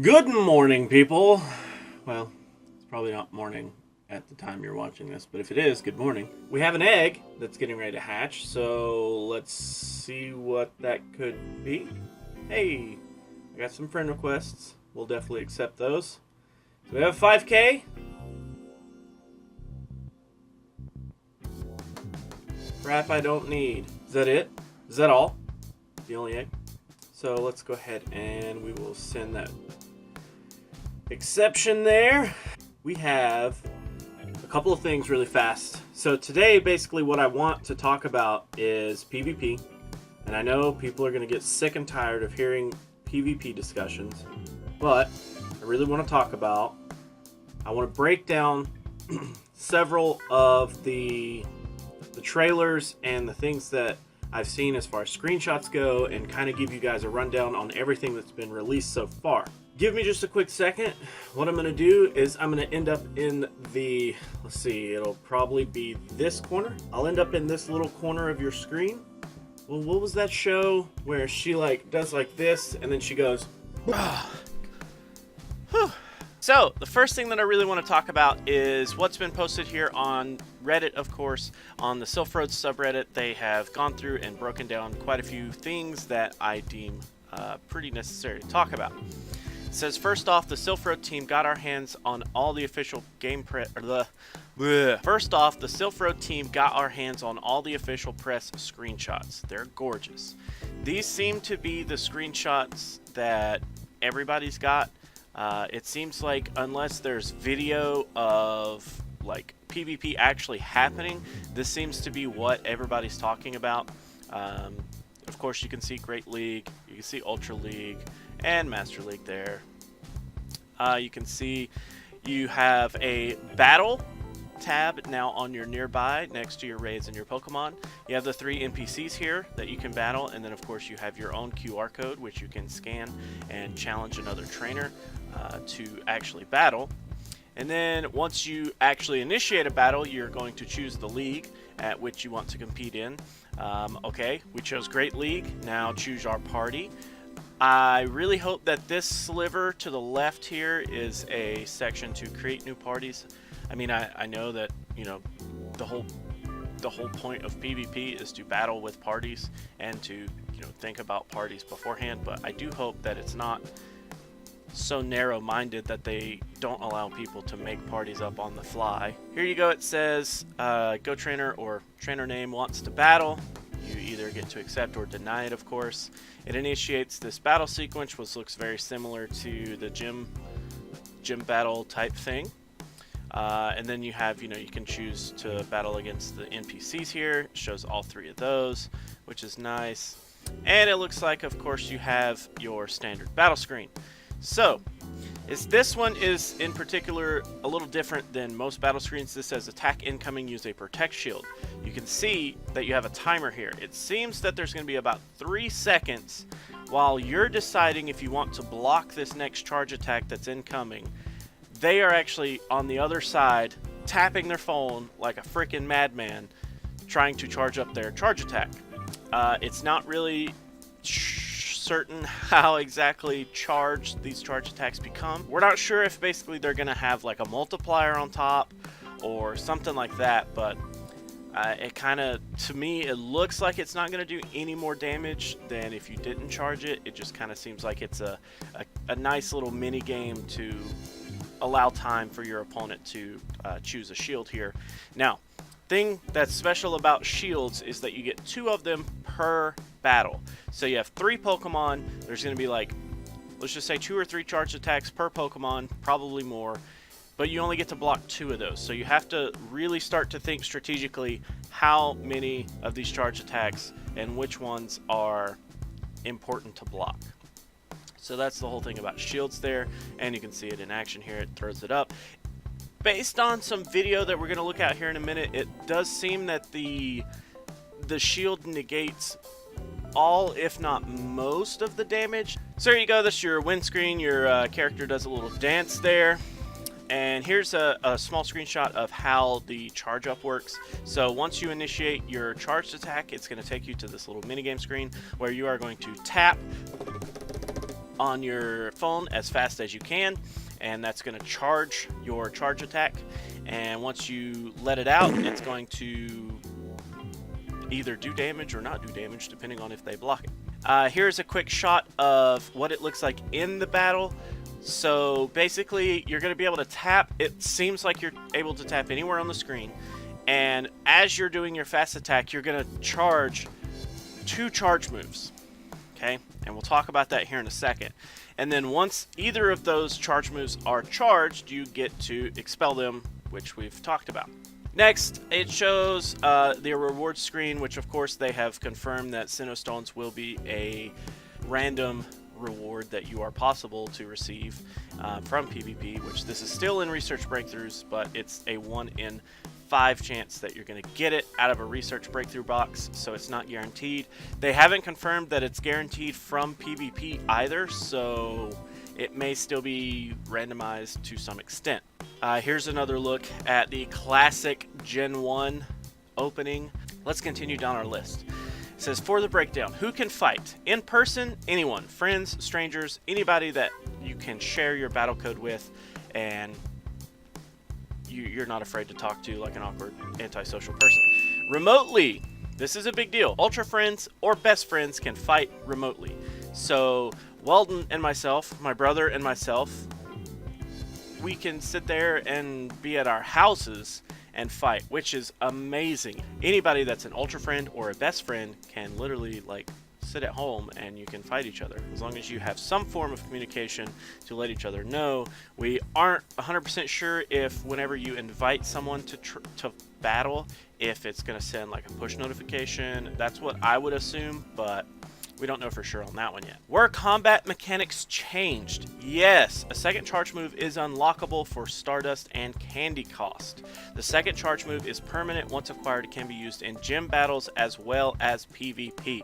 Good morning, people. Well, it's probably not morning at the time you're watching this, but if it is, good morning. We have an egg that's getting ready to hatch, so let's see what that could be. Hey, I got some friend requests. We'll definitely accept those. So we have 5K. Crap I don't need. Is that it? Is that all? The only egg? So let's go ahead and we will send that exception there. We have a couple of things really fast. So today, basically what I want to talk about is PvP. And I know people are going to get sick and tired of hearing PvP discussions, but I really want to talk about, I want to break down several of the trailers and the things that I've seen as far as screenshots go, and kind of give you guys a rundown on everything that's been released so far. Give me just a quick second. What I'm going to do is I'm going to end up in the, let's see, it'll probably be this corner. I'll end up in this little corner of your screen. Well, what was that show where she does like this and then she goes, So, the first thing that I really want to talk about is what's been posted here on Reddit, of course. On the SilphRoad subreddit, they have gone through and broken down quite a few things that I deem pretty necessary to talk about. It says, first off, the SilphRoad team got our hands on all the official First off, the SilphRoad team got our hands on all the official press screenshots. They're gorgeous. These seem to be the screenshots that everybody's got. It seems like unless there's video of PvP actually happening, this seems to be what everybody's talking about. Of course, you can see Great League, you can see Ultra League, and Master League there. You can see you have a battle tab now on your nearby next to your raids and your Pokemon. You have the 3 NPCs here that you can battle, and then of course you have your own QR code which you can scan and challenge another trainer to actually battle. And then once you actually initiate a battle, you're going to choose the league at which you want to compete in. Okay, we chose Great League. Now choose our party. I really hope that this sliver to the left here is a section to create new parties. I mean, I know that, you know, the whole point of PvP is to battle with parties and to, you know, think about parties beforehand, but I do hope that it's not so narrow-minded that they don't allow people to make parties up on the fly. Here you go. It says go trainer or trainer name wants to battle. You either get to accept or deny it, of course. It initiates this battle sequence, which looks very similar to the gym battle type thing. And then you have, you know, you can choose to battle against the NPCs here. It shows all 3 of those, which is nice. And it looks like, of course, you have your standard battle screen. So, this one is in particular a little different than most battle screens. This says attack incoming, use a protect shield. You can see that you have a timer here. It seems that there's going to be about 3 seconds while you're deciding if you want to block this next charge attack that's incoming. They are actually on the other side tapping their phone like a freaking madman trying to charge up their charge attack. It's not really certain how exactly charged these charge attacks become. We're not sure if basically they're going to have like a multiplier on top or something like that, but it kind of, to me, it looks like it's not going to do any more damage than if you didn't charge it. It just kind of seems like it's a nice little mini game to allow time for your opponent to choose a shield here. Now, thing that's special about shields is that you get 2 of them per battle. So you have 3 Pokemon. There's going to be let's just say 2 or 3 charge attacks per Pokemon, probably more, but you only get to block 2 of those. So you have to really start to think strategically how many of these charge attacks and which ones are important to block. So that's the whole thing about shields there, and you can see it in action here. It throws it up. Based on some video that we're going to look at here in a minute, it does seem that the shield negates all, if not most, of the damage. So there you go. That's your win screen. Your character does a little dance there. And here's a small screenshot of how the charge up works. So once you initiate your charged attack, it's going to take you to this little minigame screen where you are going to tap on your phone as fast as you can, and that's going to charge your charge attack. And once you let it out, it's going to either do damage or not do damage, depending on if they block it. Here's a quick shot of what it looks like in the battle. So basically, you're going to be able to tap. It seems like you're able to tap anywhere on the screen. And as you're doing your fast attack, you're going to charge 2 charge moves. Okay? And we'll talk about that here in a second. And then once either of those charge moves are charged, you get to expel them, which we've talked about. Next, it shows the reward screen, which of course they have confirmed that Sinnoh will be a random reward that you are possible to receive from PvP, which this is still in research breakthroughs, but it's a 1 in 5 chance that you're going to get it out of a research breakthrough box, so it's not guaranteed. They haven't confirmed that it's guaranteed from PvP either, so it may still be randomized to some extent. Here's another look at the classic Gen 1 opening. Let's continue down our list. It says, for the breakdown, who can fight? In person, anyone. Friends, strangers, anybody that you can share your battle code with and you're not afraid to talk to like an awkward antisocial person. Remotely, this is a big deal. Ultra friends or best friends can fight remotely. So Weldon and myself, my brother and myself, we can sit there and be at our houses and fight, which is amazing. Anybody that's an ultra friend or a best friend can literally like sit at home and you can fight each other, as long as you have some form of communication to let each other know. We aren't 100% sure if whenever you invite someone to battle, if it's going to send like a push notification. That's what I would assume, but we don't know for sure on that one yet. Were combat mechanics changed? Yes, a second charge move is unlockable for Stardust and Candy cost. The second charge move is permanent. Once acquired, it can be used in gym battles as well as PvP.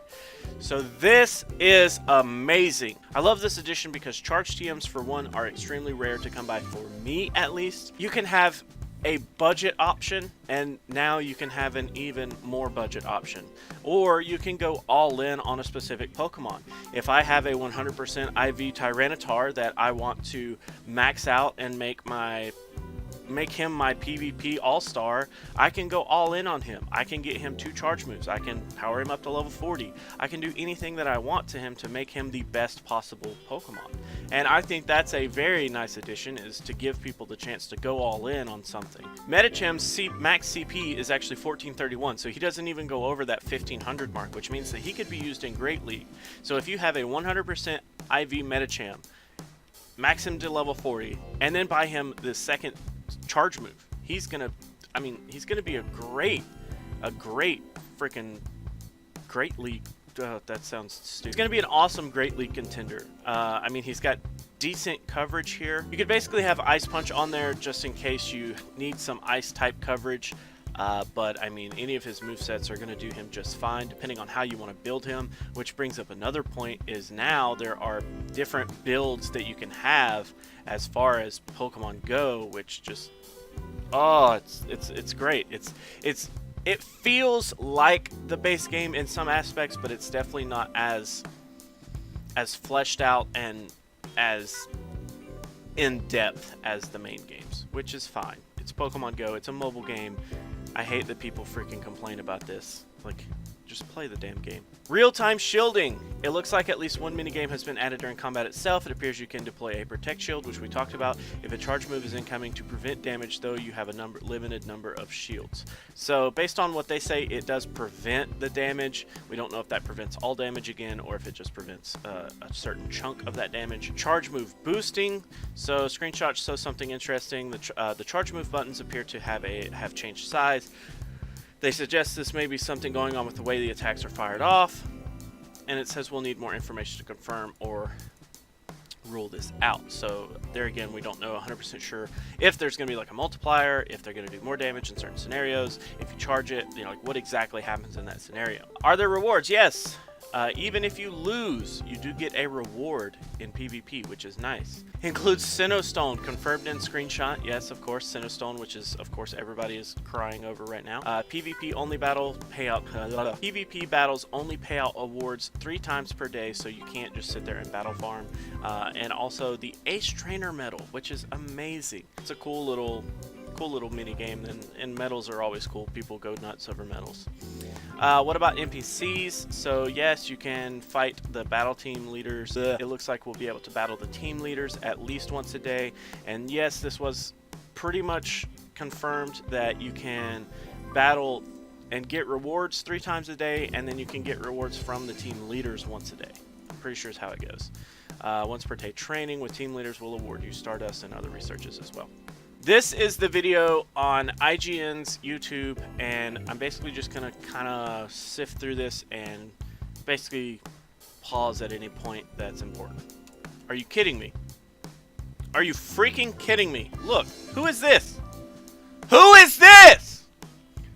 So this is amazing. I love this addition because charge TMs, for one, are extremely rare to come by, for me at least. You can have a budget option, and now you can have an even more budget option, or you can go all in on a specific Pokemon. If I have a 100% IV Tyranitar that I want to max out and make him my PvP all-star, I can go all in on him. I can get him 2 charge moves. I can power him up to level 40. I can do anything that I want to him to make him the best possible Pokemon. And I think that's a very nice addition, is to give people the chance to go all in on something. Metachem's max CP is actually 1431, so he doesn't even go over that 1500 mark, which means that he could be used in Great League. So if you have a 100% IV Metachem, max him to level 40, and then buy him the second charge move, he's gonna be a great freaking Great League. That sounds stupid. He's gonna be an awesome Great League contender. I mean, he's got decent coverage here. You could basically have Ice Punch on there just in case you need some ice type coverage. But I mean, any of his movesets are going to do him just fine, depending on how you want to build him. Which brings up another point, is now there are different builds that you can have as far as Pokemon Go, which just, oh, it's great. It feels like the base game in some aspects, but it's definitely not as fleshed out and as in depth as the main games, which is fine. It's Pokemon Go. It's a mobile game. I hate that people freaking complain about this. Like, just play the damn game. Real-time shielding. It looks like at least one minigame has been added during combat itself. It appears you can deploy a protect shield, which we talked about, if a charge move is incoming to prevent damage, though you have a limited number of shields. So based on what they say, it does prevent the damage. We don't know if that prevents all damage again, or if it just prevents a certain chunk of that damage. Charge move boosting. So screenshots show something interesting. The charge move buttons appear to have changed size. They suggest this may be something going on with the way the attacks are fired off, and it says we'll need more information to confirm or rule this out. So there again, we don't know 100% sure if there's going to be like a multiplier, if they're going to do more damage in certain scenarios, if you charge it, you know, like what exactly happens in that scenario. Are there rewards? Yes. Even if you lose, you do get a reward in PvP, which is nice. Includes Sinnoh confirmed in screenshot. Yes, of course, Sinnoh, which is, of course, everybody is crying over right now. PvP only battle payout. PvP battles only pay out awards 3 times per day, so you can't just sit there and battle farm. And also the Ace Trainer medal, which is amazing. It's a cool little mini game, and medals are always cool. People go nuts over medals. What about NPCs? So yes, you can fight the battle team leaders. It looks like we'll be able to battle the team leaders at least once a day. And yes, this was pretty much confirmed that you can battle and get rewards 3 times a day, and then you can get rewards from the team leaders once a day. I'm pretty sure is how it goes. Once per day training with team leaders will award you Stardust and other researches as well. This is the video on IGN's YouTube, and I'm basically just gonna kind of sift through this and basically pause at any point that's important. Are you kidding me? Are you freaking kidding me? Look, who is this? Who is this?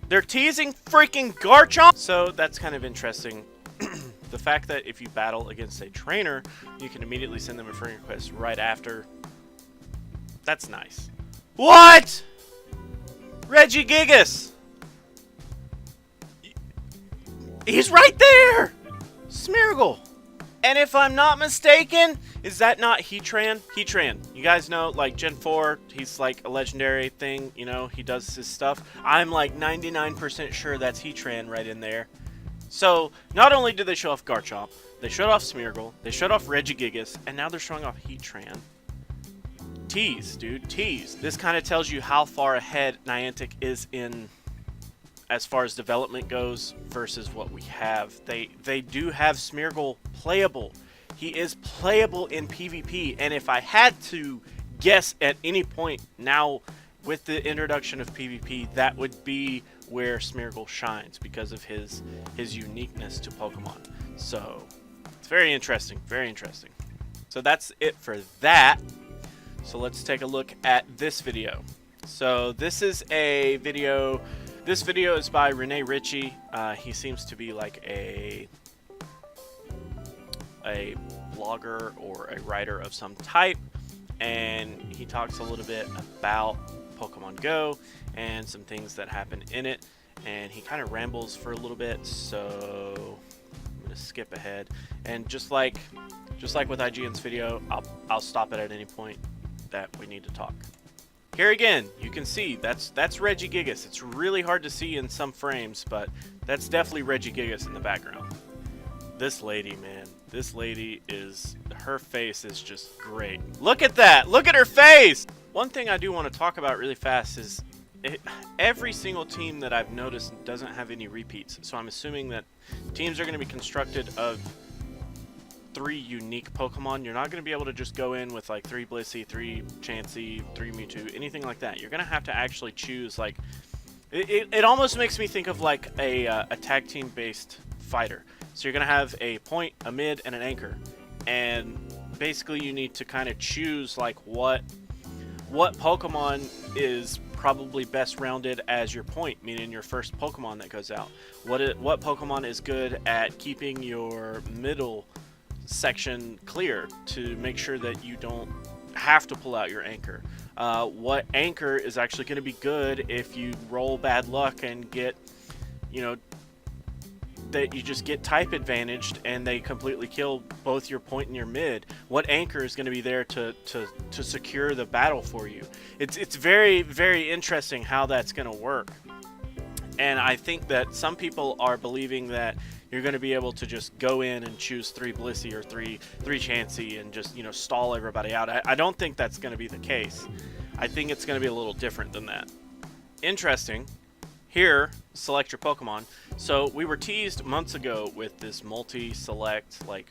They're teasing freaking Garchomp? So that's kind of interesting. The fact that if you battle against a trainer, you can immediately send them a friend request right after. That's nice. What? Regigigas! He's right there! Smeargle! And if I'm not mistaken, is that not Heatran? Heatran. You guys know, like, Gen 4, he's like a legendary thing, you know, he does his stuff. I'm like 99% sure that's Heatran right in there. So, not only did they show off Garchomp, they showed off Smeargle, they showed off Regigigas, and now they're showing off Heatran. Tease, dude, tease. This kind of tells you how far ahead Niantic is in as far as development goes versus what we have. They do have Smeargle playable. He is playable in PvP, and if I had to guess at any point now with the introduction of PvP, that would be where Smeargle shines because of his uniqueness to Pokemon. So, it's very interesting, very interesting. So that's it for that. So let's take a look at this video. So this is a video. This video is by Rene Ritchie. He seems to be like a blogger or a writer of some type, and he talks a little bit about Pokemon Go and some things that happen in it. And he kind of rambles for a little bit, so I'm gonna skip ahead. And just like with IGN's video, I'll stop it at any point that we need to talk. Here again, you can see that's Regigigas. It's really hard to see in some frames, but that's definitely Regigigas in the background. This lady, man, this lady her face is just great. Look at that! Look at her face! One thing I do want to talk about really fast is every single team that I've noticed doesn't have any repeats. So I'm assuming that teams are going to be constructed of 3 unique Pokemon. You're not going to be able to just go in with like 3 Blissey, 3 Chansey, 3 Mewtwo, anything like that. You're going to have to actually choose, like, it almost makes me think of like a tag team based fighter. So you're going to have a point, a mid, and an anchor. And basically you need to kind of choose like what Pokemon is probably best rounded as your point, meaning your first Pokemon that goes out. What Pokemon is good at keeping your middle section clear to make sure that you don't have to pull out your anchor. What anchor is actually going to be good if you roll bad luck and get, you know, that you just get type advantaged and they completely kill both your point and your mid. What anchor is going to be there to secure the battle for you? It's very, very interesting how that's going to work. And I think that some people are believing that you're going to be able to just go in and choose 3 Blissey or 3 Chansey and just, you know, stall everybody out. I don't think that's going to be the case. I think it's going to be a little different than that. Interesting. Here, select your Pokemon. So we were teased months ago with this multi-select, like,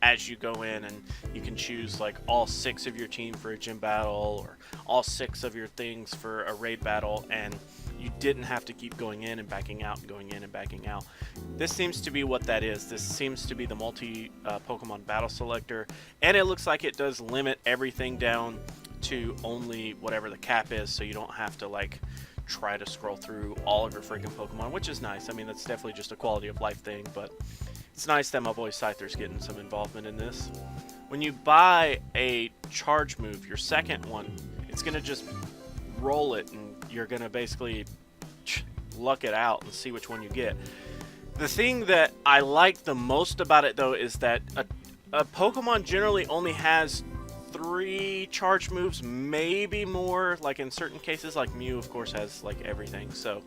as you go in and you can choose like all 6 of your team for a gym battle or all 6 of your things for a raid battle, and you didn't have to keep going in and backing out and going in and backing out. This seems to be what that is. This seems to be the multi Pokemon battle selector, and it looks like it does limit everything down to only whatever the cap is, so you don't have to like try to scroll through all of your freaking Pokemon, which is nice. I mean, that's definitely just a quality of life thing, but it's nice that my boy Scyther's getting some involvement in this. When you buy a charge move, your second one, it's going to just roll it, and you're going to basically luck it out and see which one you get. The thing that I like the most about it, though, is that a Pokemon generally only has 3 charge moves, maybe more. Like in certain cases, like Mew, of course, has like everything. So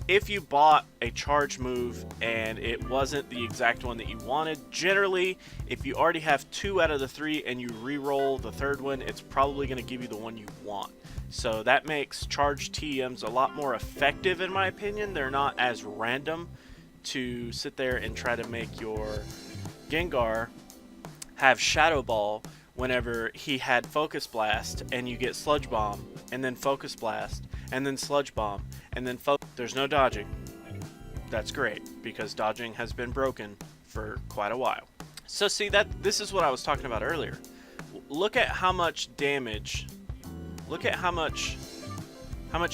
if you bought a charge move and it wasn't the exact one that you wanted, generally, if you already have 2 out of the 3 and you re-roll the third one, it's probably going to give you the one you want. So that makes charge TMs a lot more effective, in my opinion. They're not as random to sit there and try to make your Gengar have Shadow Ball whenever he had Focus Blast, and you get Sludge Bomb, and then Focus Blast, and then Sludge Bomb, and then there's no dodging. That's great, because dodging has been broken for quite a while. So see, this is what I was talking about earlier. Look at how much damage, look at how much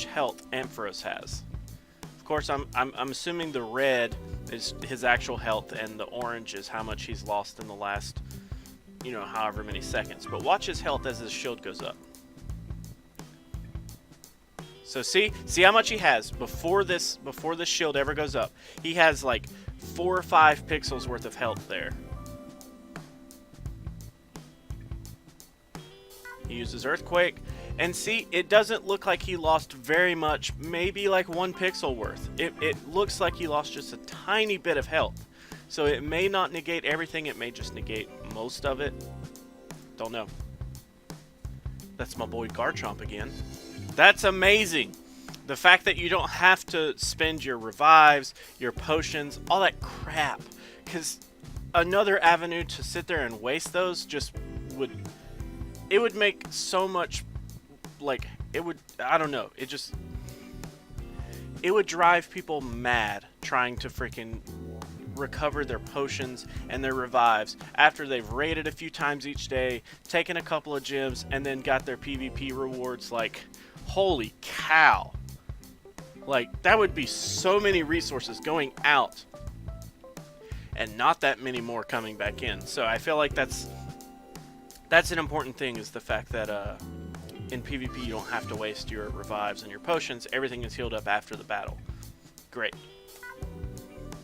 health Ampharos has. Of course, I'm assuming the red is his actual health, and the orange is how much he's lost in the last, you know, however many seconds. But watch his health as his shield goes up. So see how much he has before this shield ever goes up. He has like 4 or 5 pixels worth of health there. He uses Earthquake, and see, it doesn't look like he lost very much, maybe like 1 pixel worth. It looks like he lost just a tiny bit of health. So it may not negate everything, it may just negate most of it. Don't know. That's my boy Garchomp again. That's amazing. The fact that you don't have to spend your revives, your potions, all that crap. Because another avenue to sit there and waste those just would... It would make so much... Like, it would... I don't know. It would drive people mad trying to freaking recover their potions and their revives after they've raided a few times each day, taken a couple of gyms, and then got their PvP rewards. Like, holy cow. Like, that would be so many resources going out and not that many more coming back in. So I feel like that's an important thing, is the fact that in PvP you don't have to waste your revives and your potions. Everything is healed up after the battle. Great.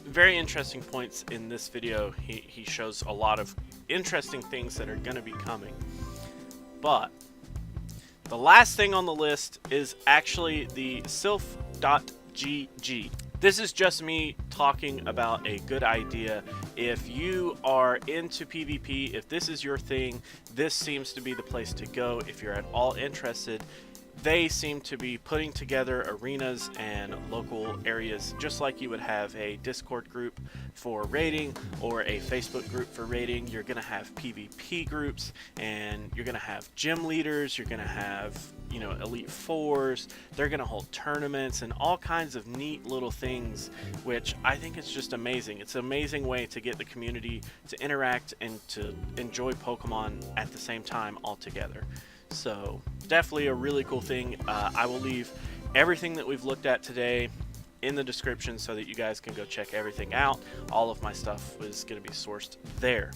Very interesting points in this video. He shows a lot of interesting things that are going to be coming. But the last thing on the list is actually the Silph.gg. This is just me talking about a good idea. If you are into PvP, if this is your thing, this seems to be the place to go. If you're at all interested, they seem to be putting together arenas and local areas, just like you would have a Discord group for raiding or a Facebook group for raiding. You're going to have PvP groups, and you're going to have gym leaders. You're going to have, you know, Elite Fours. They're going to hold tournaments and all kinds of neat little things, which I think is just amazing. It's an amazing way to get the community to interact and to enjoy Pokemon at the same time all together. So definitely a really cool thing. I will leave everything that we've looked at today in the description so that you guys can go check everything out. All of my stuff is going to be sourced there.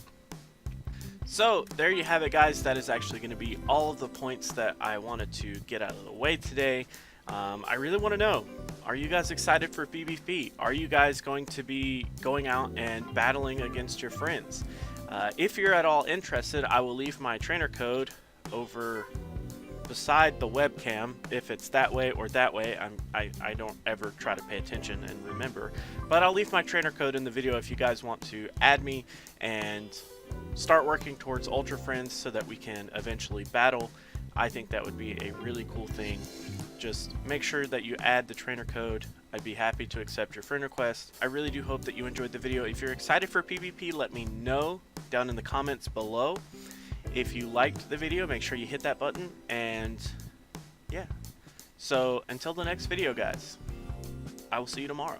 So there you have it, guys. That is actually going to be all of the points that I wanted to get out of the way today. I really want to know, are you guys excited for PvP? Are you guys going to be going out and battling against your friends? If you're at all interested, I will leave my trainer code over beside the webcam. If it's that way or that way, I don't ever try to pay attention and remember, but I'll leave my trainer code in the video if you guys want to add me and start working towards Ultra Friends so that we can eventually battle. I think that would be a really cool thing. Just make sure that you add the trainer code. I'd be happy to accept your friend request. I really do hope that you enjoyed the video. If you're excited for PvP, let me know down in the comments below. If you liked the video, make sure you hit that button, and yeah. So until the next video, guys, I will see you tomorrow.